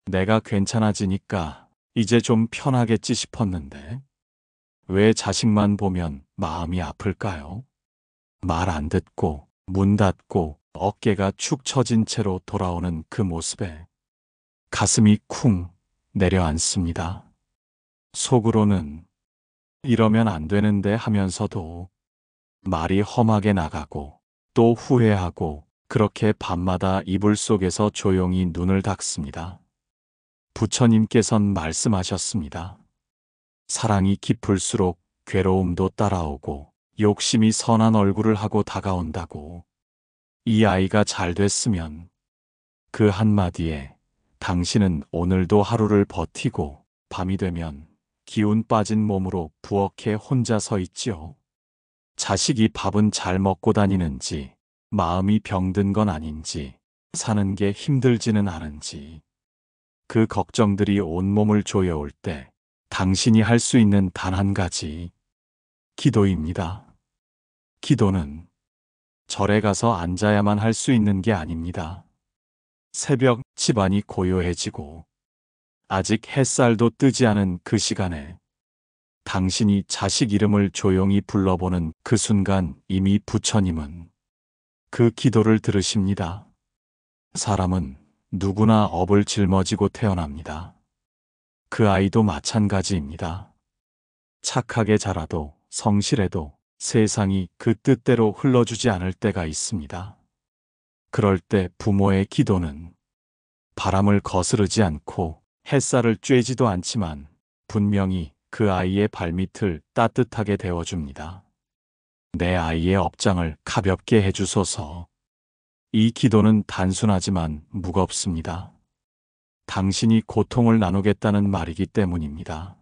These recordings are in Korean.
내가 괜찮아지니까 이제 좀 편하겠지 싶었는데 왜 자식만 보면 마음이 아플까요? 말 안 듣고 문 닫고 어깨가 축 처진 채로 돌아오는 그 모습에 가슴이 쿵 내려앉습니다. 속으로는 이러면 안 되는데 하면서도 말이 험하게 나가고 또 후회하고 그렇게 밤마다 이불 속에서 조용히 눈을 닦습니다. 부처님께선 말씀하셨습니다. 사랑이 깊을수록 괴로움도 따라오고 욕심이 선한 얼굴을 하고 다가온다고. 이 아이가 잘 됐으면 그 한마디에 당신은 오늘도 하루를 버티고 밤이 되면 기운 빠진 몸으로 부엌에 혼자 서 있지요. 자식이 밥은 잘 먹고 다니는지, 마음이 병든 건 아닌지, 사는 게 힘들지는 않은지, 그 걱정들이 온몸을 조여올 때 당신이 할 수 있는 단 한 가지, 기도입니다. 기도는 절에 가서 앉아야만 할 수 있는 게 아닙니다. 새벽 집안이 고요해지고 아직 햇살도 뜨지 않은 그 시간에 당신이 자식 이름을 조용히 불러보는 그 순간 이미 부처님은 그 기도를 들으십니다. 사람은 누구나 업을 짊어지고 태어납니다. 그 아이도 마찬가지입니다. 착하게 자라도 성실해도 세상이 그 뜻대로 흘러주지 않을 때가 있습니다. 그럴 때 부모의 기도는 바람을 거스르지 않고 햇살을 쬐지도 않지만 분명히 그 아이의 발밑을 따뜻하게 데워줍니다. 내 아이의 업장을 가볍게 해주소서. 이 기도는 단순하지만 무겁습니다. 당신이 고통을 나누겠다는 말이기 때문입니다.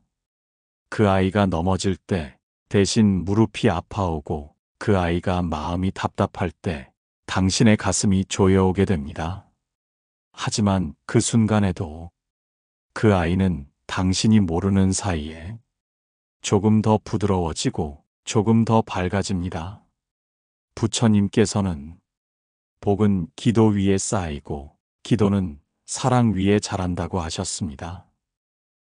그 아이가 넘어질 때 대신 무릎이 아파오고 그 아이가 마음이 답답할 때 당신의 가슴이 조여오게 됩니다. 하지만 그 순간에도 그 아이는 당신이 모르는 사이에 조금 더 부드러워지고 조금 더 밝아집니다. 부처님께서는 복은 기도 위에 쌓이고 기도는 사랑 위에 자란다고 하셨습니다.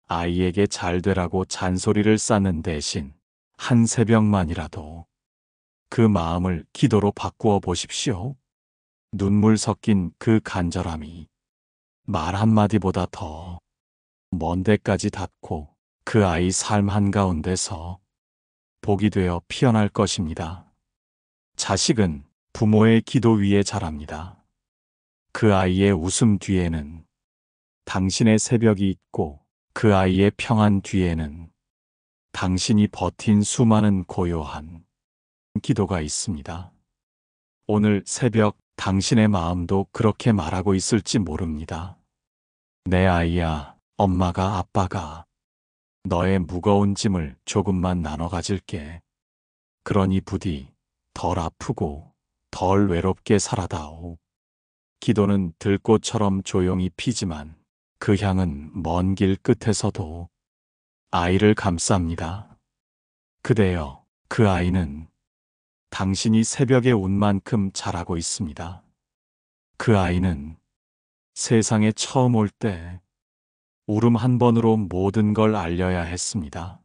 아이에게 잘 되라고 잔소리를 쌓는 대신 한 새벽만이라도 그 마음을 기도로 바꾸어 보십시오. 눈물 섞인 그 간절함이 말 한마디보다 더 먼 데까지 닿고 그 아이 삶 한가운데서 복이 되어 피어날 것입니다. 자식은 부모의 기도 위에 자랍니다. 그 아이의 웃음 뒤에는 당신의 새벽이 있고 그 아이의 평안 뒤에는 당신이 버틴 수많은 고요한 기도가 있습니다. 오늘 새벽 당신의 마음도 그렇게 말하고 있을지 모릅니다. 내 아이야, 엄마가 아빠가 너의 무거운 짐을 조금만 나눠 가질게. 그러니 부디 덜 아프고 덜 외롭게 살아다오. 기도는 들꽃처럼 조용히 피지만 그 향은 먼 길 끝에서도 아이를 감쌉니다. 그대여, 그 아이는 당신이 새벽에 운 만큼 자라고 있습니다. 그 아이는 세상에 처음 올 때 울음 한 번으로 모든 걸 알려야 했습니다.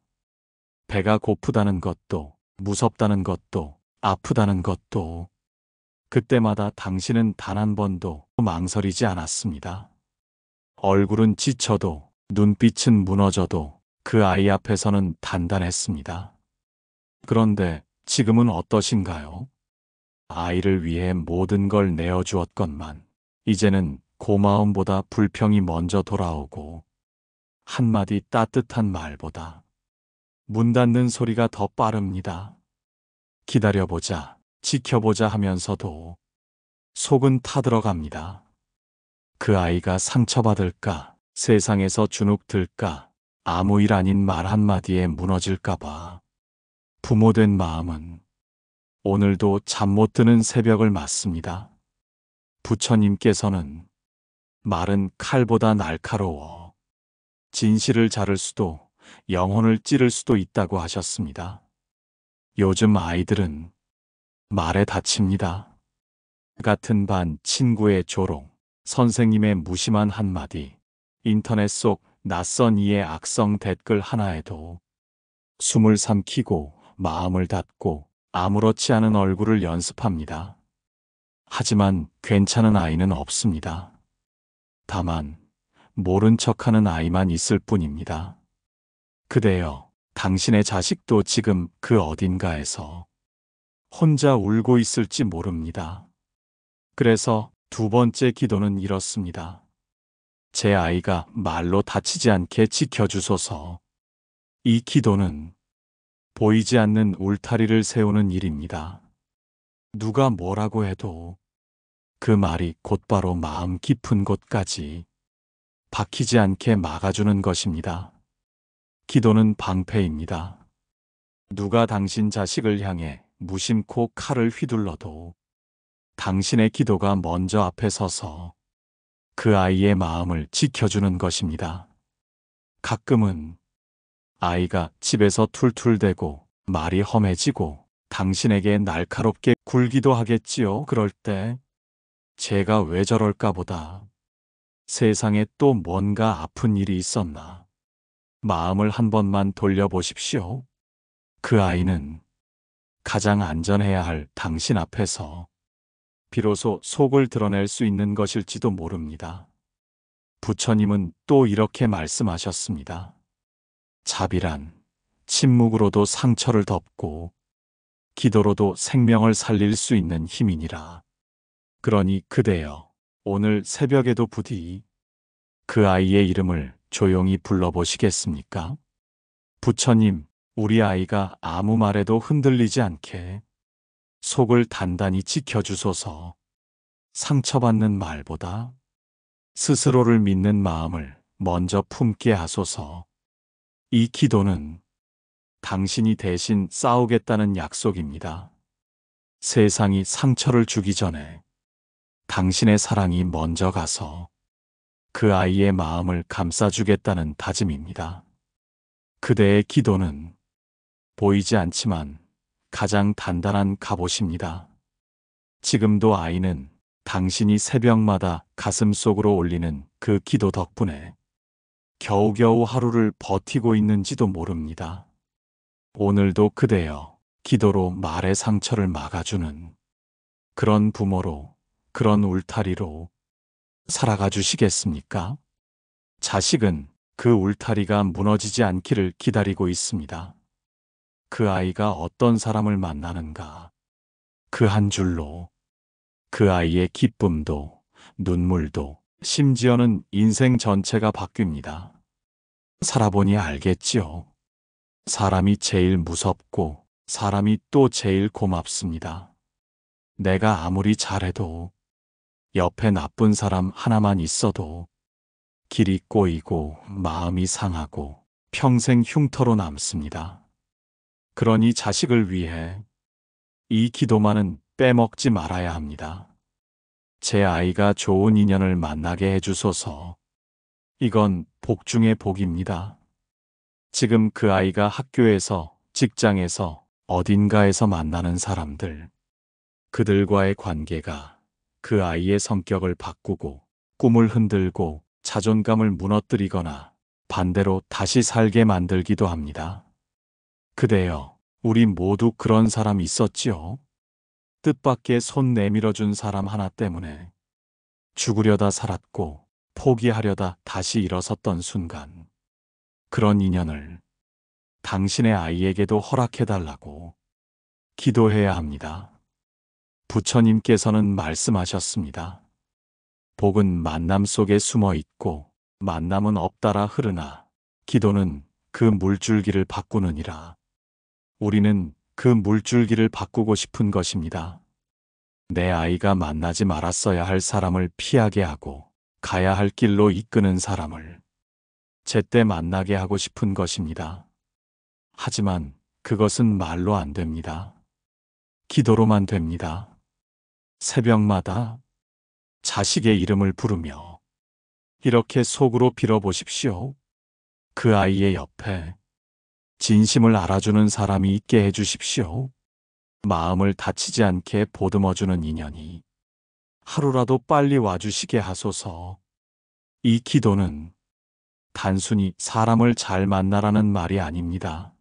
배가 고프다는 것도, 무섭다는 것도, 아프다는 것도, 그때마다 당신은 단 한 번도 망설이지 않았습니다. 얼굴은 지쳐도, 눈빛은 무너져도 그 아이 앞에서는 단단했습니다. 그런데 지금은 어떠신가요? 아이를 위해 모든 걸 내어주었건만, 이제는 고마움보다 불평이 먼저 돌아오고, 한마디 따뜻한 말보다 문 닫는 소리가 더 빠릅니다. 기다려보자, 지켜보자 하면서도 속은 타들어갑니다. 그 아이가 상처받을까, 세상에서 주눅들까, 아무 일 아닌 말 한마디에 무너질까봐. 부모된 마음은 오늘도 잠 못 드는 새벽을 맞습니다. 부처님께서는 말은 칼보다 날카로워 진실을 자를 수도 영혼을 찌를 수도 있다고 하셨습니다. 요즘 아이들은 말에 다칩니다. 같은 반 친구의 조롱, 선생님의 무심한 한마디, 인터넷 속 낯선 이의 악성 댓글 하나에도 숨을 삼키고 마음을 닫고 아무렇지 않은 얼굴을 연습합니다. 하지만 괜찮은 아이는 없습니다. 다만 모른 척하는 아이만 있을 뿐입니다. 그대여, 당신의 자식도 지금 그 어딘가에서 혼자 울고 있을지 모릅니다. 그래서 두 번째 기도는 이렇습니다. 제 아이가 말로 다치지 않게 지켜주소서. 이 기도는 보이지 않는 울타리를 세우는 일입니다. 누가 뭐라고 해도 그 말이 곧바로 마음 깊은 곳까지 박히지 않게 막아주는 것입니다. 기도는 방패입니다. 누가 당신 자식을 향해 무심코 칼을 휘둘러도 당신의 기도가 먼저 앞에 서서 그 아이의 마음을 지켜주는 것입니다. 가끔은 아이가 집에서 툴툴대고 말이 험해지고 당신에게 날카롭게 굴기도 하겠지요. 그럴 때 제가 왜 저럴까 보다 세상에 또 뭔가 아픈 일이 있었나. 마음을 한 번만 돌려보십시오. 그 아이는 가장 안전해야 할 당신 앞에서 비로소 속을 드러낼 수 있는 것일지도 모릅니다. 부처님은 또 이렇게 말씀하셨습니다. 자비란 침묵으로도 상처를 덮고 기도로도 생명을 살릴 수 있는 힘이니라. 그러니 그대여, 오늘 새벽에도 부디 그 아이의 이름을 조용히 불러보시겠습니까? 부처님, 우리 아이가 아무 말에도 흔들리지 않게 속을 단단히 지켜주소서. 상처받는 말보다 스스로를 믿는 마음을 먼저 품게 하소서. 이 기도는 당신이 대신 싸우겠다는 약속입니다. 세상이 상처를 주기 전에 당신의 사랑이 먼저 가서 그 아이의 마음을 감싸주겠다는 다짐입니다. 그대의 기도는 보이지 않지만 가장 단단한 갑옷입니다. 지금도 아이는 당신이 새벽마다 가슴 속으로 올리는 그 기도 덕분에 겨우겨우 하루를 버티고 있는지도 모릅니다. 오늘도 그대여, 기도로 말의 상처를 막아주는 그런 부모로, 그런 울타리로 살아가 주시겠습니까? 자식은 그 울타리가 무너지지 않기를 기다리고 있습니다. 그 아이가 어떤 사람을 만나는가, 그 한 줄로 그 아이의 기쁨도 눈물도 심지어는 인생 전체가 바뀝니다. 살아보니 알겠지요. 사람이 제일 무섭고 사람이 또 제일 고맙습니다. 내가 아무리 잘해도 옆에 나쁜 사람 하나만 있어도 길이 꼬이고 마음이 상하고 평생 흉터로 남습니다. 그러니 자식을 위해 이 기도만은 빼먹지 말아야 합니다. 제 아이가 좋은 인연을 만나게 해주소서. 이건 복 중의 복입니다. 지금 그 아이가 학교에서, 직장에서, 어딘가에서 만나는 사람들, 그들과의 관계가 그 아이의 성격을 바꾸고 꿈을 흔들고 자존감을 무너뜨리거나 반대로 다시 살게 만들기도 합니다. 그대여, 우리 모두 그런 사람 있었지요? 뜻밖의 손 내밀어준 사람 하나 때문에 죽으려다 살았고 포기하려다 다시 일어섰던 순간, 그런 인연을 당신의 아이에게도 허락해달라고 기도해야 합니다. 부처님께서는 말씀하셨습니다. 복은 만남 속에 숨어 있고 만남은 없다라 흐르나 기도는 그 물줄기를 바꾸느니라. 우리는 그 물줄기를 바꾸고 싶은 것입니다. 내 아이가 만나지 말았어야 할 사람을 피하게 하고 가야 할 길로 이끄는 사람을 제때 만나게 하고 싶은 것입니다. 하지만 그것은 말로 안 됩니다. 기도로만 됩니다. 새벽마다 자식의 이름을 부르며 이렇게 속으로 빌어보십시오. 그 아이의 옆에 진심을 알아주는 사람이 있게 해주십시오. 마음을 다치지 않게 보듬어주는 인연이 하루라도 빨리 와주시게 하소서. 이 기도는 단순히 사람을 잘 만나라는 말이 아닙니다.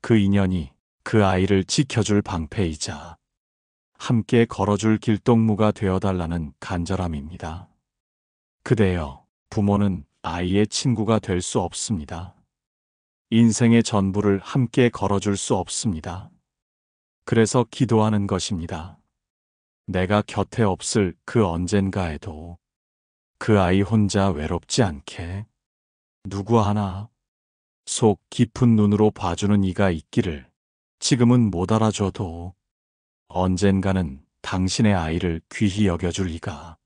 그 인연이 그 아이를 지켜줄 방패이자 함께 걸어줄 길동무가 되어달라는 간절함입니다. 그대여, 부모는 아이의 친구가 될 수 없습니다. 인생의 전부를 함께 걸어줄 수 없습니다. 그래서 기도하는 것입니다. 내가 곁에 없을 그 언젠가에도 그 아이 혼자 외롭지 않게 누구 하나 속 깊은 눈으로 봐주는 이가 있기를. 지금은 못 알아줘도 언젠가는 당신의 아이를 귀히 여겨줄 이가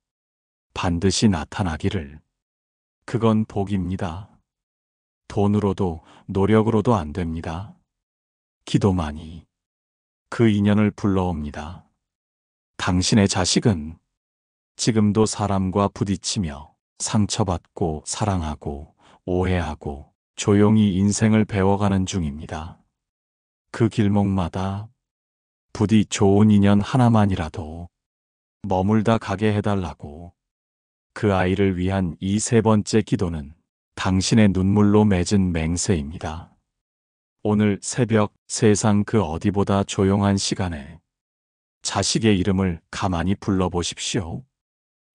반드시 나타나기를. 그건 복입니다. 돈으로도 노력으로도 안 됩니다. 기도만이 그 인연을 불러옵니다. 당신의 자식은 지금도 사람과 부딪히며 상처받고 사랑하고 오해하고 조용히 인생을 배워가는 중입니다. 그 길목마다 부디 좋은 인연 하나만이라도 머물다 가게 해달라고. 그 아이를 위한 이 세 번째 기도는 당신의 눈물로 맺은 맹세입니다. 오늘 새벽 세상 그 어디보다 조용한 시간에 자식의 이름을 가만히 불러보십시오.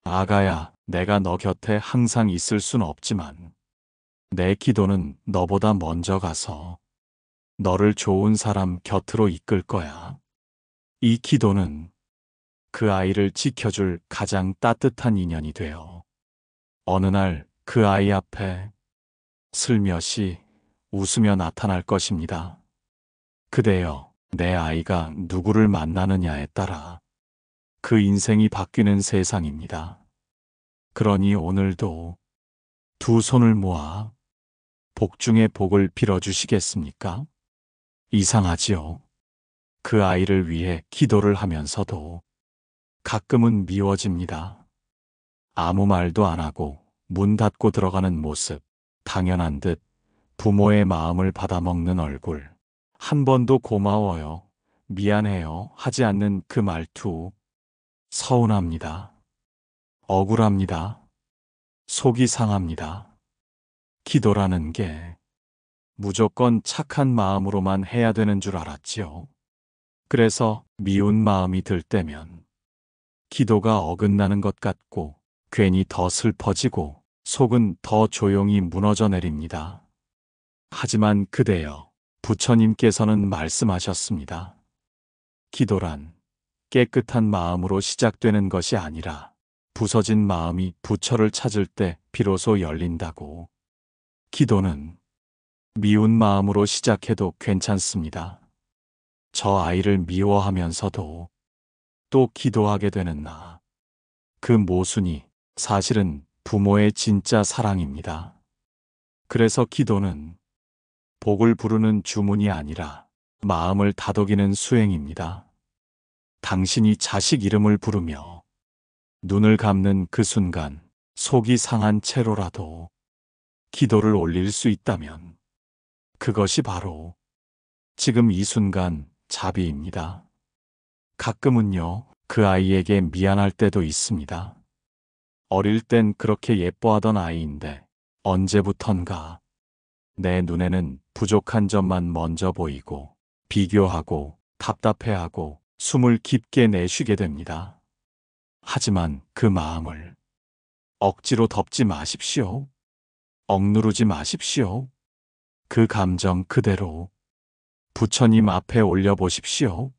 아가야, 내가 너 곁에 항상 있을 순 없지만 내 기도는 너보다 먼저 가서 너를 좋은 사람 곁으로 이끌 거야. 이 기도는 그 아이를 지켜줄 가장 따뜻한 인연이 되어 어느 날 그 아이 앞에 슬며시 웃으며 나타날 것입니다. 그대여, 내 아이가 누구를 만나느냐에 따라 그 인생이 바뀌는 세상입니다. 그러니 오늘도 두 손을 모아 복 중에 복을 빌어주시겠습니까? 이상하지요? 그 아이를 위해 기도를 하면서도 가끔은 미워집니다. 아무 말도 안 하고 문 닫고 들어가는 모습, 당연한 듯 부모의 마음을 받아먹는 얼굴, 한 번도 고마워요, 미안해요 하지 않는 그 말투, 서운합니다. 억울합니다. 속이 상합니다. 기도라는 게 무조건 착한 마음으로만 해야 되는 줄 알았지요. 그래서 미운 마음이 들 때면 기도가 어긋나는 것 같고 괜히 더 슬퍼지고 속은 더 조용히 무너져 내립니다. 하지만 그대여, 부처님께서는 말씀하셨습니다. 기도란 깨끗한 마음으로 시작되는 것이 아니라 부서진 마음이 부처를 찾을 때 비로소 열린다고. 기도는 미운 마음으로 시작해도 괜찮습니다. 저 아이를 미워하면서도 또 기도하게 되는 나. 그 모순이 사실은 부모의 진짜 사랑입니다. 그래서 기도는 복을 부르는 주문이 아니라 마음을 다독이는 수행입니다. 당신이 자식 이름을 부르며 눈을 감는 그 순간 속이 상한 채로라도 기도를 올릴 수 있다면 그것이 바로 지금 이 순간 자비입니다. 가끔은요, 그 아이에게 미안할 때도 있습니다. 어릴 땐 그렇게 예뻐하던 아이인데 언제부턴가 내 눈에는 부족한 점만 먼저 보이고 비교하고 답답해하고 숨을 깊게 내쉬게 됩니다. 하지만 그 마음을 억지로 덮지 마십시오. 억누르지 마십시오. 그 감정 그대로 부처님 앞에 올려보십시오.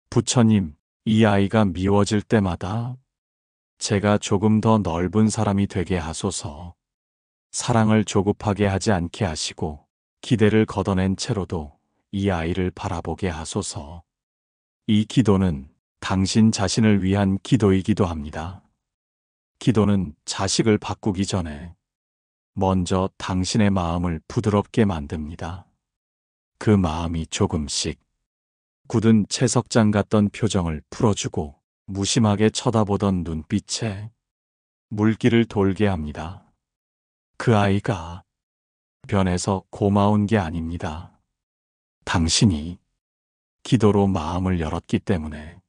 부처님, 이 아이가 미워질 때마다 제가 조금 더 넓은 사람이 되게 하소서. 사랑을 조급하게 하지 않게 하시고 기대를 걷어낸 채로도 이 아이를 바라보게 하소서. 이 기도는 당신 자신을 위한 기도이기도 합니다. 기도는 자식을 바꾸기 전에 먼저 당신의 마음을 부드럽게 만듭니다. 그 마음이 조금씩 굳은 채석장 같던 표정을 풀어주고 무심하게 쳐다보던 눈빛에 물기를 돌게 합니다. 그 아이가 변해서 고마운 게 아닙니다. 당신이 기도로 마음을 열었기 때문에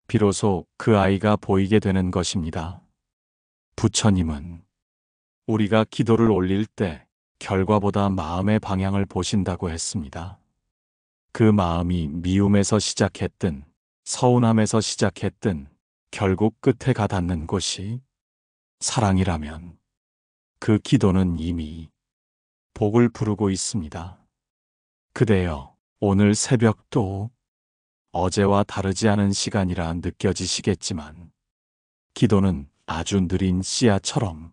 비로소 그 아이가 보이게 되는 것입니다. 부처님은 우리가 기도를 올릴 때 결과보다 마음의 방향을 보신다고 했습니다. 그 마음이 미움에서 시작했든 서운함에서 시작했든 결국 끝에 가 닿는 곳이 사랑이라면 그 기도는 이미 복을 부르고 있습니다. 그대여, 오늘 새벽도 어제와 다르지 않은 시간이라 느껴지시겠지만 기도는 아주 느린 씨앗처럼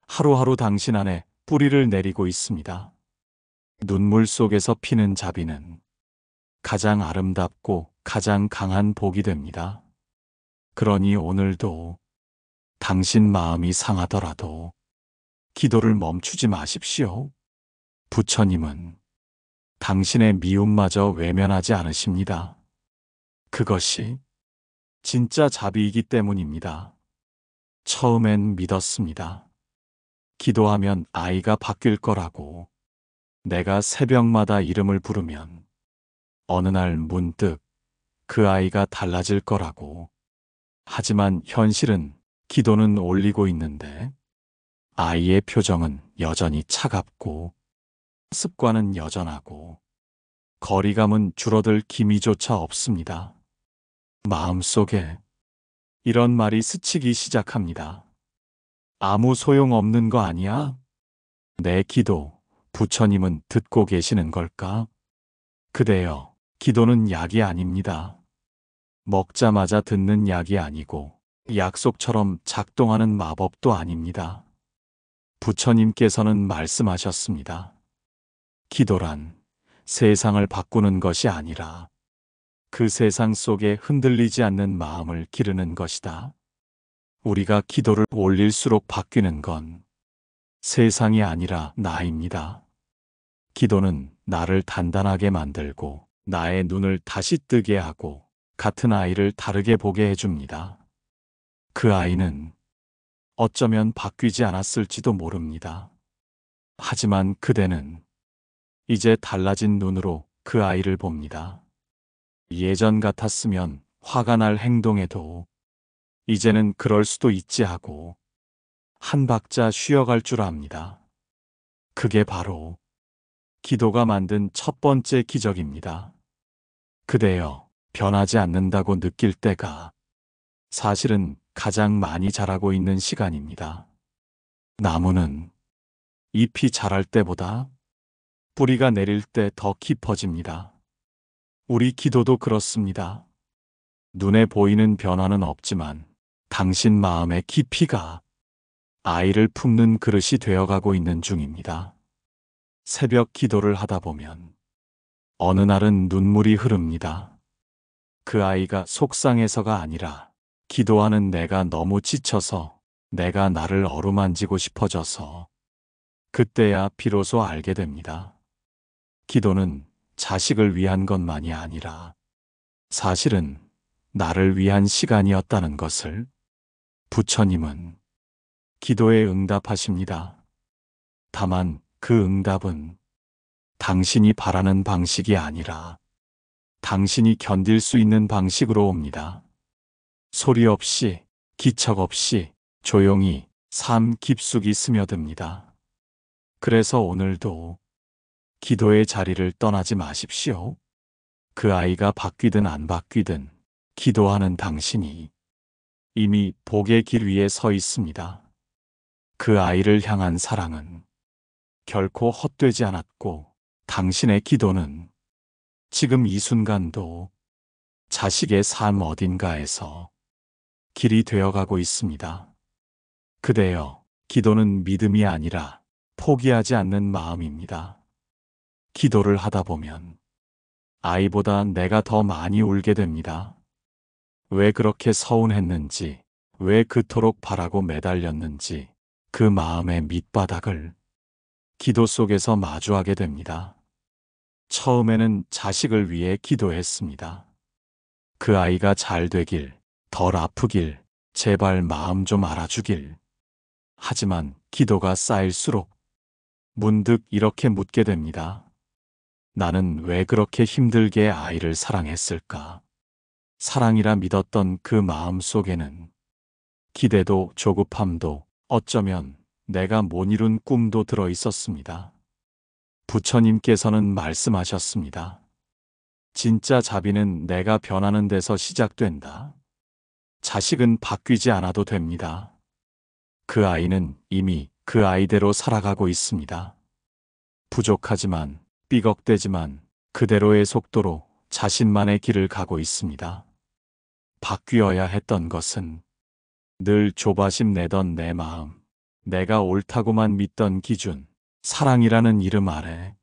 하루하루 당신 안에 뿌리를 내리고 있습니다. 눈물 속에서 피는 자비는 가장 아름답고 가장 강한 복이 됩니다. 그러니 오늘도 당신 마음이 상하더라도 기도를 멈추지 마십시오. 부처님은 당신의 미움마저 외면하지 않으십니다. 그것이 진짜 자비이기 때문입니다. 처음엔 믿었습니다. 기도하면 아이가 바뀔 거라고. 내가 새벽마다 이름을 부르면 어느 날 문득 그 아이가 달라질 거라고. 하지만 현실은 기도는 올리고 있는데 아이의 표정은 여전히 차갑고 습관은 여전하고 거리감은 줄어들 기미조차 없습니다. 마음속에 이런 말이 스치기 시작합니다. 아무 소용없는 거 아니야? 내 기도, 부처님은 듣고 계시는 걸까? 그대여, 기도는 약이 아닙니다. 먹자마자 듣는 약이 아니고 약속처럼 작동하는 마법도 아닙니다. 부처님께서는 말씀하셨습니다. 기도란 세상을 바꾸는 것이 아니라 그 세상 속에 흔들리지 않는 마음을 기르는 것이다. 우리가 기도를 올릴수록 바뀌는 건 세상이 아니라 나입니다. 기도는 나를 단단하게 만들고 나의 눈을 다시 뜨게 하고 같은 아이를 다르게 보게 해줍니다. 그 아이는 어쩌면 바뀌지 않았을지도 모릅니다. 하지만 그대는 이제 달라진 눈으로 그 아이를 봅니다. 예전 같았으면 화가 날 행동에도 이제는 그럴 수도 있지 하고 한 박자 쉬어갈 줄 압니다. 그게 바로 기도가 만든 첫 번째 기적입니다. 그대여, 변하지 않는다고 느낄 때가 사실은 가장 많이 자라고 있는 시간입니다. 나무는 잎이 자랄 때보다 뿌리가 내릴 때 더 깊어집니다. 우리 기도도 그렇습니다. 눈에 보이는 변화는 없지만 당신 마음의 깊이가 아이를 품는 그릇이 되어가고 있는 중입니다. 새벽 기도를 하다 보면 어느 날은 눈물이 흐릅니다. 그 아이가 속상해서가 아니라 기도하는 내가 너무 지쳐서 내가 나를 어루만지고 싶어져서 그때야 비로소 알게 됩니다. 기도는 자식을 위한 것만이 아니라 사실은 나를 위한 시간이었다는 것을. 부처님은 기도에 응답하십니다. 다만 그 응답은 당신이 바라는 방식이 아니라 당신이 견딜 수 있는 방식으로 옵니다. 소리 없이, 기척 없이 조용히 삶 깊숙이 스며듭니다. 그래서 오늘도 기도의 자리를 떠나지 마십시오. 그 아이가 바뀌든 안 바뀌든 기도하는 당신이 이미 복의 길 위에 서 있습니다. 그 아이를 향한 사랑은 결코 헛되지 않았고 당신의 기도는 지금 이 순간도 자식의 삶 어딘가에서 길이 되어가고 있습니다. 그대여, 기도는 믿음이 아니라 포기하지 않는 마음입니다. 기도를 하다 보면 아이보다 내가 더 많이 울게 됩니다. 왜 그렇게 서운했는지, 왜 그토록 바라고 매달렸는지 그 마음의 밑바닥을 기도 속에서 마주하게 됩니다. 처음에는 자식을 위해 기도했습니다. 그 아이가 잘 되길, 덜 아프길, 제발 마음 좀 알아주길. 하지만 기도가 쌓일수록 문득 이렇게 묻게 됩니다. 나는 왜 그렇게 힘들게 아이를 사랑했을까? 사랑이라 믿었던 그 마음 속에는 기대도 조급함도 어쩌면 내가 못 이룬 꿈도 들어 있었습니다. 부처님께서는 말씀하셨습니다. 진짜 자비는 내가 변하는 데서 시작된다. 자식은 바뀌지 않아도 됩니다. 그 아이는 이미 그 아이대로 살아가고 있습니다. 부족하지만, 삐걱대지만 그대로의 속도로 자신만의 길을 가고 있습니다. 바뀌어야 했던 것은 늘 조바심 내던 내 마음, 내가 옳다고만 믿던 기준, 사랑이라는 이름 아래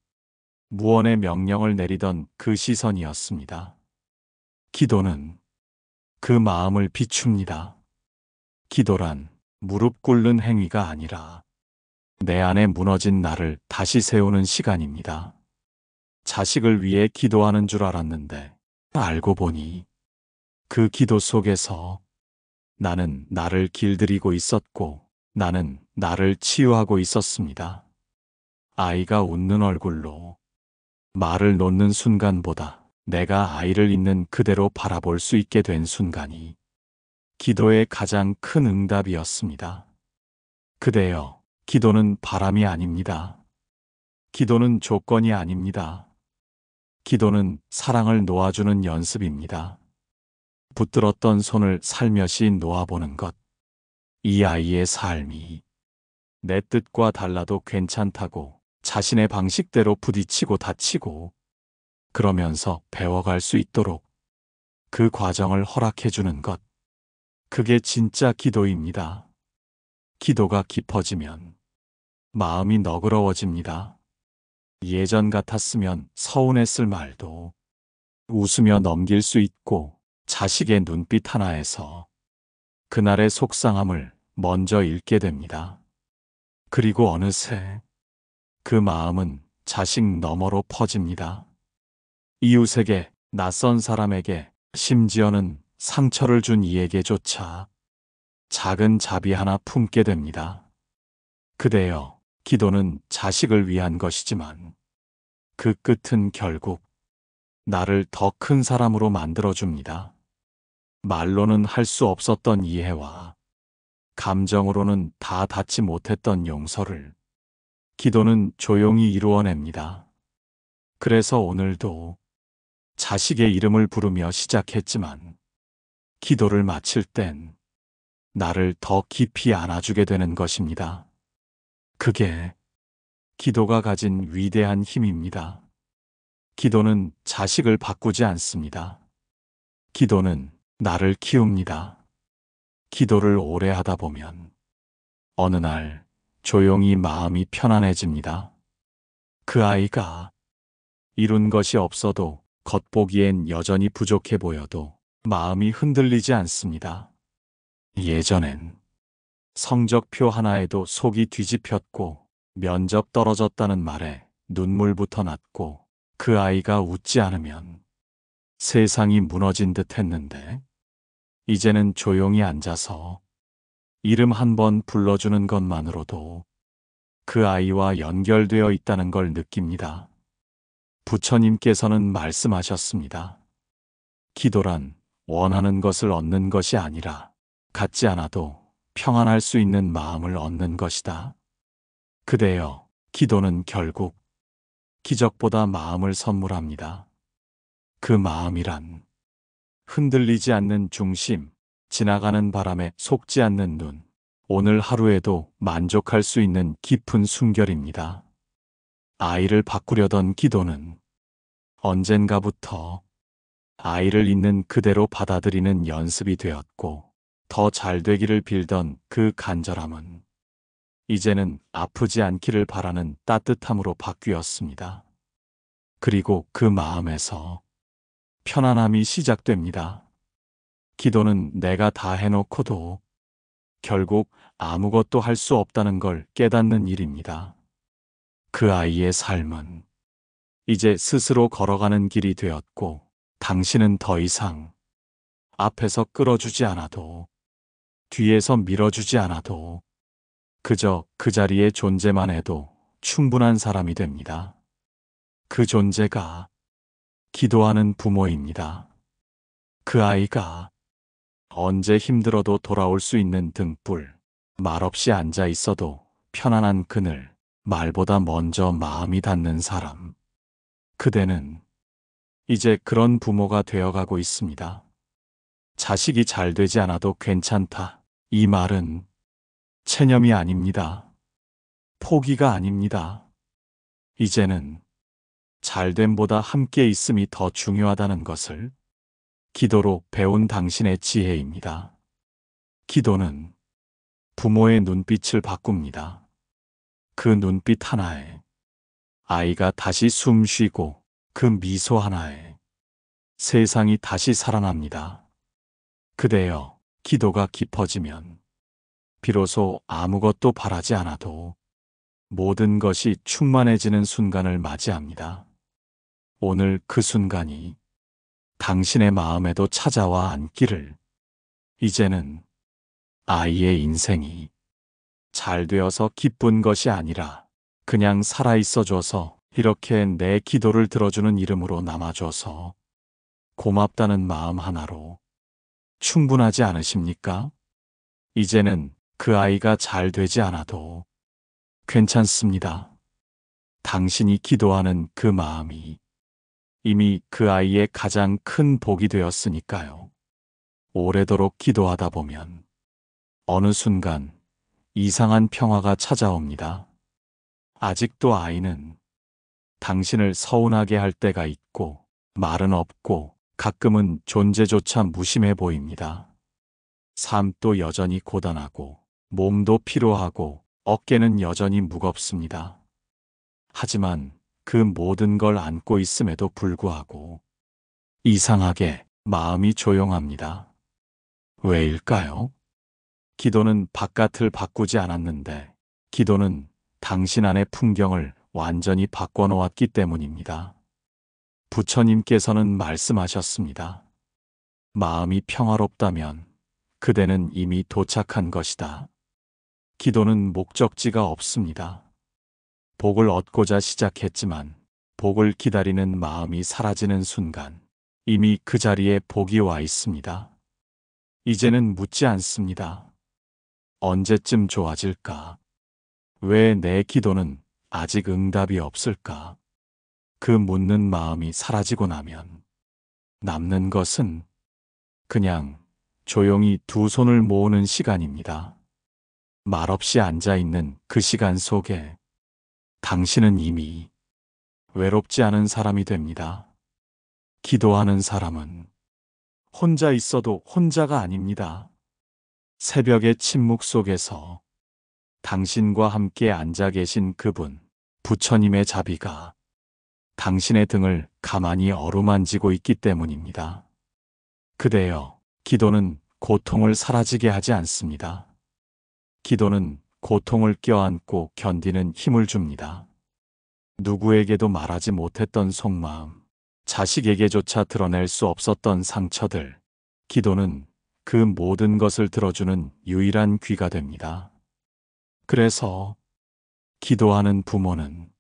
무언의 명령을 내리던 그 시선이었습니다. 기도는 그 마음을 비춥니다. 기도란 무릎 꿇는 행위가 아니라 내 안에 무너진 나를 다시 세우는 시간입니다. 자식을 위해 기도하는 줄 알았는데 알고 보니 그 기도 속에서 나는 나를 길들이고 있었고 나는 나를 치유하고 있었습니다. 아이가 웃는 얼굴로 말을 놓는 순간보다 내가 아이를 있는 그대로 바라볼 수 있게 된 순간이 기도의 가장 큰 응답이었습니다. 그대여, 기도는 바람이 아닙니다. 기도는 조건이 아닙니다. 기도는 사랑을 놓아주는 연습입니다. 붙들었던 손을 살며시 놓아보는 것. 이 아이의 삶이 내 뜻과 달라도 괜찮다고 자신의 방식대로 부딪히고 다치고 그러면서 배워갈 수 있도록 그 과정을 허락해주는 것. 그게 진짜 기도입니다. 기도가 깊어지면 마음이 너그러워집니다. 예전 같았으면 서운했을 말도 웃으며 넘길 수 있고 자식의 눈빛 하나에서 그날의 속상함을 먼저 읽게 됩니다. 그리고 어느새 그 마음은 자식 너머로 퍼집니다. 이웃에게, 낯선 사람에게, 심지어는 상처를 준 이에게조차 작은 자비 하나 품게 됩니다. 그대여, 기도는 자식을 위한 것이지만 그 끝은 결국 나를 더 큰 사람으로 만들어줍니다. 말로는 할 수 없었던 이해와 감정으로는 다 닿지 못했던 용서를 기도는 조용히 이루어냅니다. 그래서 오늘도 자식의 이름을 부르며 시작했지만 기도를 마칠 땐 나를 더 깊이 안아주게 되는 것입니다. 그게 기도가 가진 위대한 힘입니다. 기도는 자식을 바꾸지 않습니다. 기도는 나를 키웁니다. 기도를 오래 하다 보면 어느 날 조용히 마음이 편안해집니다. 그 아이가 이룬 것이 없어도 겉보기엔 여전히 부족해 보여도 마음이 흔들리지 않습니다. 예전엔 성적표 하나에도 속이 뒤집혔고 면접 떨어졌다는 말에 눈물부터 났고 그 아이가 웃지 않으면 세상이 무너진 듯 했는데 이제는 조용히 앉아서 이름 한 번 불러주는 것만으로도 그 아이와 연결되어 있다는 걸 느낍니다. 부처님께서는 말씀하셨습니다. 기도란 원하는 것을 얻는 것이 아니라 갖지 않아도 평안할 수 있는 마음을 얻는 것이다. 그대여, 기도는 결국 기적보다 마음을 선물합니다. 그 마음이란 흔들리지 않는 중심, 지나가는 바람에 속지 않는 눈, 오늘 하루에도 만족할 수 있는 깊은 순결입니다. 아이를 바꾸려던 기도는 언젠가부터 아이를 있는 그대로 받아들이는 연습이 되었고 더 잘 되기를 빌던 그 간절함은 이제는 아프지 않기를 바라는 따뜻함으로 바뀌었습니다. 그리고 그 마음에서 편안함이 시작됩니다. 기도는 내가 다 해놓고도 결국 아무것도 할 수 없다는 걸 깨닫는 일입니다. 그 아이의 삶은 이제 스스로 걸어가는 길이 되었고 당신은 더 이상 앞에서 끌어주지 않아도 뒤에서 밀어주지 않아도 그저 그 자리에 존재만 해도 충분한 사람이 됩니다. 그 존재가 기도하는 부모입니다. 그 아이가 언제 힘들어도 돌아올 수 있는 등불, 말없이 앉아 있어도 편안한 그늘, 말보다 먼저 마음이 닿는 사람. 그대는 이제 그런 부모가 되어가고 있습니다. 자식이 잘 되지 않아도 괜찮다. 이 말은 체념이 아닙니다. 포기가 아닙니다. 이제는 잘됨보다 함께 있음이 더 중요하다는 것을 기도로 배운 당신의 지혜입니다. 기도는 부모의 눈빛을 바꿉니다. 그 눈빛 하나에 아이가 다시 숨 쉬고 그 미소 하나에 세상이 다시 살아납니다. 그대여, 기도가 깊어지면 비로소 아무것도 바라지 않아도 모든 것이 충만해지는 순간을 맞이합니다. 오늘 그 순간이 당신의 마음에도 찾아와 앉기를. 이제는 아이의 인생이 잘 되어서 기쁜 것이 아니라 그냥 살아있어줘서, 이렇게 내 기도를 들어주는 이름으로 남아줘서 고맙다는 마음 하나로 충분하지 않으십니까? 이제는 그 아이가 잘 되지 않아도 괜찮습니다. 당신이 기도하는 그 마음이 이미 그 아이의 가장 큰 복이 되었으니까요. 오래도록 기도하다 보면 어느 순간 이상한 평화가 찾아옵니다. 아직도 아이는 당신을 서운하게 할 때가 있고, 말은 없고, 가끔은 존재조차 무심해 보입니다. 삶도 여전히 고단하고, 몸도 피로하고, 어깨는 여전히 무겁습니다. 하지만 그 모든 걸 안고 있음에도 불구하고 이상하게 마음이 조용합니다. 왜일까요? 기도는 바깥을 바꾸지 않았는데, 기도는 당신 안의 풍경을 완전히 바꿔놓았기 때문입니다. 부처님께서는 말씀하셨습니다. 마음이 평화롭다면 그대는 이미 도착한 것이다. 기도는 목적지가 없습니다. 복을 얻고자 시작했지만 복을 기다리는 마음이 사라지는 순간 이미 그 자리에 복이 와 있습니다. 이제는 묻지 않습니다. 언제쯤 좋아질까? 왜 내 기도는 아직 응답이 없을까? 그 묻는 마음이 사라지고 나면 남는 것은 그냥 조용히 두 손을 모으는 시간입니다. 말없이 앉아있는 그 시간 속에 당신은 이미 외롭지 않은 사람이 됩니다. 기도하는 사람은 혼자 있어도 혼자가 아닙니다. 새벽의 침묵 속에서 당신과 함께 앉아 계신 그분, 부처님의 자비가 당신의 등을 가만히 어루만지고 있기 때문입니다. 그대여, 기도는 고통을 사라지게 하지 않습니다. 기도는 고통을 껴안고 견디는 힘을 줍니다. 누구에게도 말하지 못했던 속마음, 자식에게조차 드러낼 수 없었던 상처들, 기도는 그 모든 것을 들어주는 유일한 귀가 됩니다. 그래서 기도하는 부모는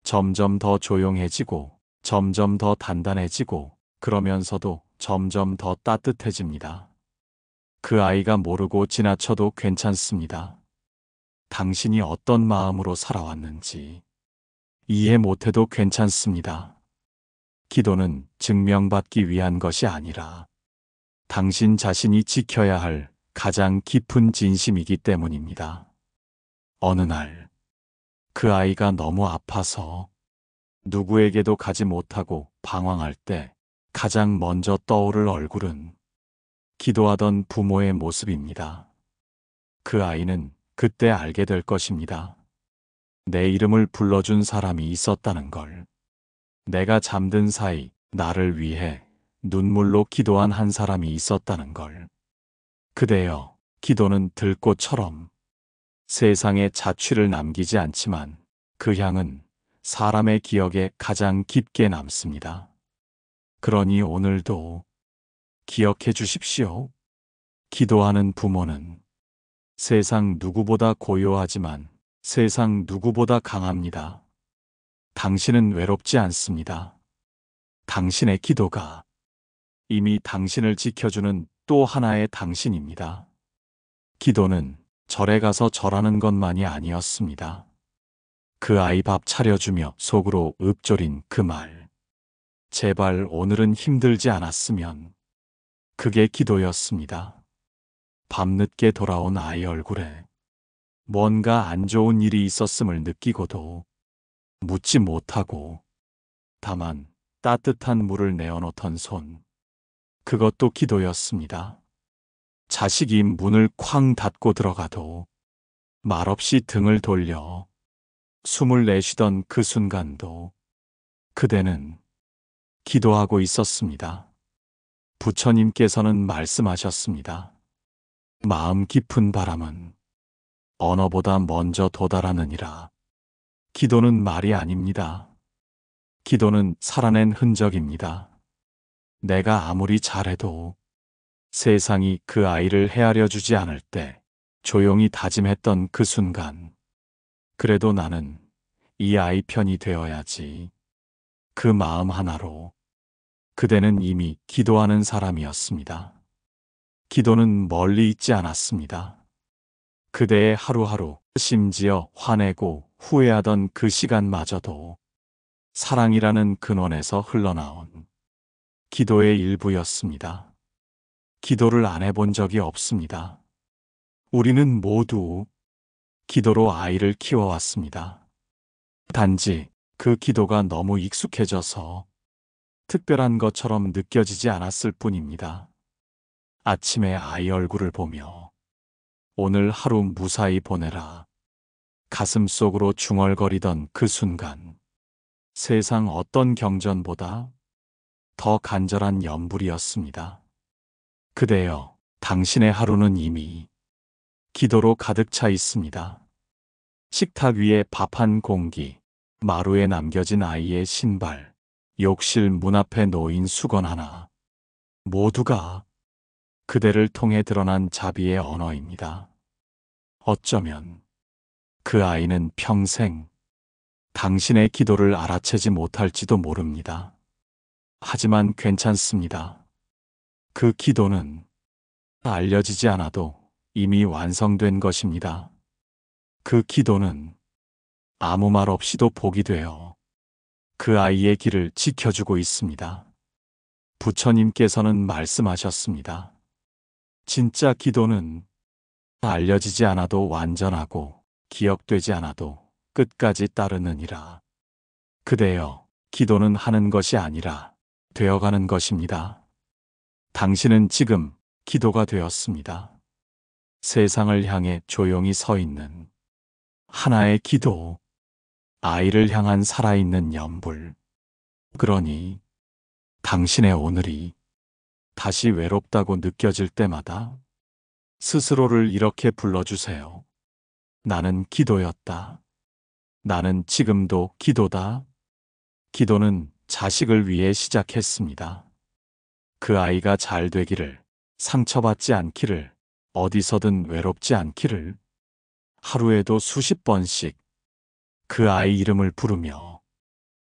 점점 더 조용해지고, 점점 더 단단해지고, 그러면서도 점점 더 따뜻해집니다. 그 아이가 모르고 지나쳐도 괜찮습니다. 당신이 어떤 마음으로 살아왔는지 이해 못해도 괜찮습니다. 기도는 증명받기 위한 것이 아니라 당신 자신이 지켜야 할 가장 깊은 진심이기 때문입니다. 어느 날, 그 아이가 너무 아파서 누구에게도 가지 못하고 방황할 때 가장 먼저 떠오를 얼굴은 기도하던 부모의 모습입니다. 그 아이는 그때 알게 될 것입니다. 내 이름을 불러준 사람이 있었다는 걸. 내가 잠든 사이 나를 위해 눈물로 기도한 한 사람이 있었다는 걸. 그대여, 기도는 들꽃처럼 세상에 자취를 남기지 않지만 그 향은 사람의 기억에 가장 깊게 남습니다. 그러니 오늘도 기억해 주십시오. 기도하는 부모는 세상 누구보다 고요하지만 세상 누구보다 강합니다. 당신은 외롭지 않습니다. 당신의 기도가 이미 당신을 지켜주는 또 하나의 당신입니다. 기도는 절에 가서 절하는 것만이 아니었습니다. 그 아이 밥 차려주며 속으로 읊조린 그 말. 제발 오늘은 힘들지 않았으면. 그게 기도였습니다. 밤늦게 돌아온 아이 얼굴에 뭔가 안 좋은 일이 있었음을 느끼고도 묻지 못하고 다만 따뜻한 물을 내어놓던 손. 그것도 기도였습니다. 자식이 문을 쾅 닫고 들어가도 말없이 등을 돌려 숨을 내쉬던 그 순간도 그대는 기도하고 있었습니다. 부처님께서는 말씀하셨습니다. 마음 깊은 바람은 언어보다 먼저 도달하느니라. 기도는 말이 아닙니다. 기도는 살아낸 흔적입니다. 내가 아무리 잘해도 세상이 그 아이를 헤아려 주지 않을 때 조용히 다짐했던 그 순간, 그래도 나는 이 아이 편이 되어야지. 그 마음 하나로 그대는 이미 기도하는 사람이었습니다. 기도는 멀리 있지 않았습니다. 그대의 하루하루, 심지어 화내고 후회하던 그 시간마저도 사랑이라는 근원에서 흘러나온 기도의 일부였습니다. 기도를 안 해본 적이 없습니다. 우리는 모두 기도로 아이를 키워왔습니다. 단지 그 기도가 너무 익숙해져서 특별한 것처럼 느껴지지 않았을 뿐입니다. 아침에 아이 얼굴을 보며 오늘 하루 무사히 보내라. 가슴 속으로 중얼거리던 그 순간, 세상 어떤 경전보다 더 간절한 염불이었습니다. 그대여, 당신의 하루는 이미 기도로 가득 차 있습니다. 식탁 위에 밥 한 공기, 마루에 남겨진 아이의 신발, 욕실 문 앞에 놓인 수건 하나, 모두가 그대를 통해 드러난 자비의 언어입니다. 어쩌면 그 아이는 평생 당신의 기도를 알아채지 못할지도 모릅니다. 하지만 괜찮습니다. 그 기도는 알려지지 않아도 이미 완성된 것입니다. 그 기도는 아무 말 없이도 복이 되어 그 아이의 길을 지켜주고 있습니다. 부처님께서는 말씀하셨습니다. 진짜 기도는 알려지지 않아도 완전하고 기억되지 않아도 끝까지 따르느니라. 그대여, 기도는 하는 것이 아니라 되어가는 것입니다. 당신은 지금 기도가 되었습니다. 세상을 향해 조용히 서 있는 하나의 기도, 아이를 향한 살아있는 연불. 그러니 당신의 오늘이 다시 외롭다고 느껴질 때마다 스스로를 이렇게 불러주세요. 나는 기도였다. 나는 지금도 기도다. 기도는 자식을 위해 시작했습니다. 그 아이가 잘 되기를, 상처받지 않기를, 어디서든 외롭지 않기를, 하루에도 수십 번씩 그 아이 이름을 부르며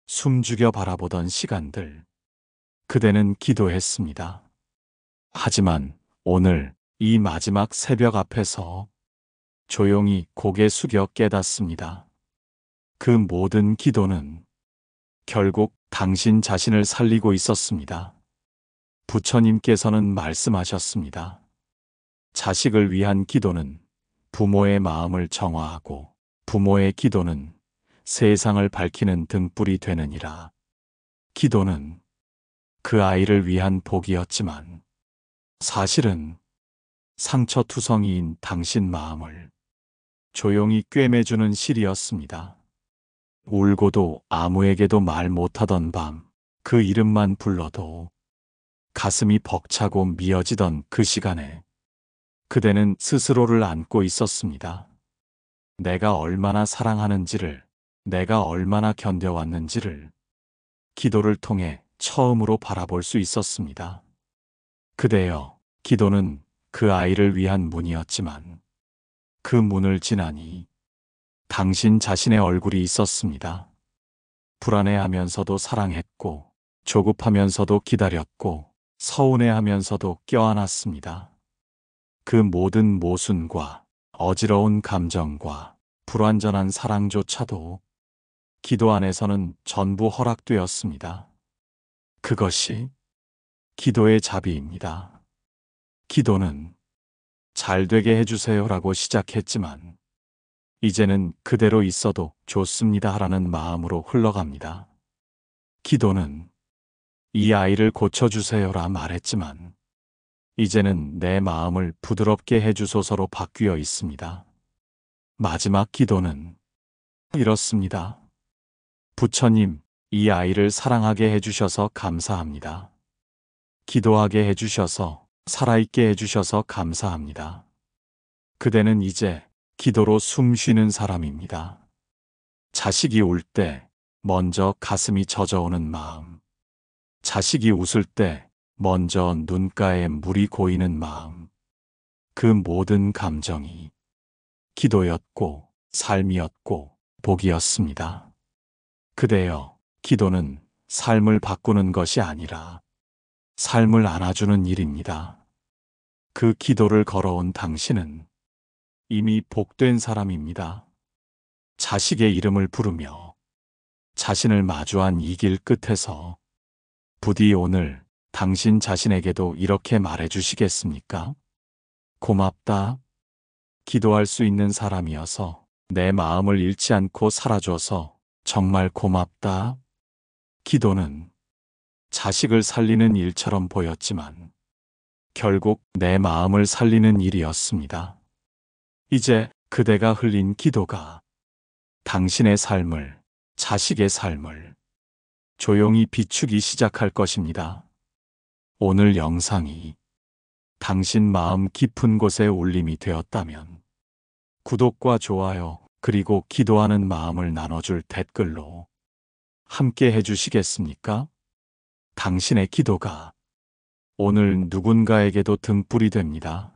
숨죽여 바라보던 시간들, 그대는 기도했습니다. 하지만 오늘 이 마지막 새벽 앞에서 조용히 고개 숙여 깨닫습니다. 그 모든 기도는 결국 당신 자신을 살리고 있었습니다. 부처님께서는 말씀하셨습니다. 자식을 위한 기도는 부모의 마음을 정화하고 부모의 기도는 세상을 밝히는 등불이 되느니라. 기도는 그 아이를 위한 복이었지만 사실은 상처투성이인 당신 마음을 조용히 꿰매주는 실이었습니다. 울고도 아무에게도 말 못하던 밤, 그 이름만 불러도 가슴이 벅차고 미어지던 그 시간에 그대는 스스로를 안고 있었습니다. 내가 얼마나 사랑하는지를, 내가 얼마나 견뎌왔는지를 기도를 통해 처음으로 바라볼 수 있었습니다. 그대여, 기도는 그 아이를 위한 문이었지만 그 문을 지나니 당신 자신의 얼굴이 있었습니다. 불안해하면서도 사랑했고, 조급하면서도 기다렸고, 서운해하면서도 껴안았습니다. 그 모든 모순과 어지러운 감정과 불완전한 사랑조차도 기도 안에서는 전부 허락되었습니다. 그것이 기도의 자비입니다. 기도는 잘 되게 해주세요라고 시작했지만 이제는 그대로 있어도 좋습니다 라는 마음으로 흘러갑니다. 기도는 이 아이를 고쳐주세요라 말했지만 이제는 내 마음을 부드럽게 해주소서로 바뀌어 있습니다. 마지막 기도는 이렇습니다. 부처님, 이 아이를 사랑하게 해주셔서 감사합니다. 기도하게 해주셔서, 살아있게 해주셔서 감사합니다. 그대는 이제 기도로 숨 쉬는 사람입니다. 자식이 울 때 먼저 가슴이 젖어오는 마음, 자식이 웃을 때 먼저 눈가에 물이 고이는 마음, 그 모든 감정이 기도였고 삶이었고 복이었습니다. 그대여, 기도는 삶을 바꾸는 것이 아니라 삶을 안아주는 일입니다. 그 기도를 걸어온 당신은 이미 복된 사람입니다. 자식의 이름을 부르며 자신을 마주한 이 길 끝에서 부디 오늘 당신 자신에게도 이렇게 말해주시겠습니까? 고맙다. 기도할 수 있는 사람이어서 내 마음을 잃지 않고 살아줘서 정말 고맙다. 기도는 자식을 살리는 일처럼 보였지만 결국 내 마음을 살리는 일이었습니다. 이제 그대가 흘린 기도가 당신의 삶을, 자식의 삶을 조용히 비추기 시작할 것입니다. 오늘 영상이 당신 마음 깊은 곳에 울림이 되었다면 구독과 좋아요 그리고 기도하는 마음을 나눠줄 댓글로 함께 해주시겠습니까? 당신의 기도가 오늘 누군가에게도 등불이 됩니다.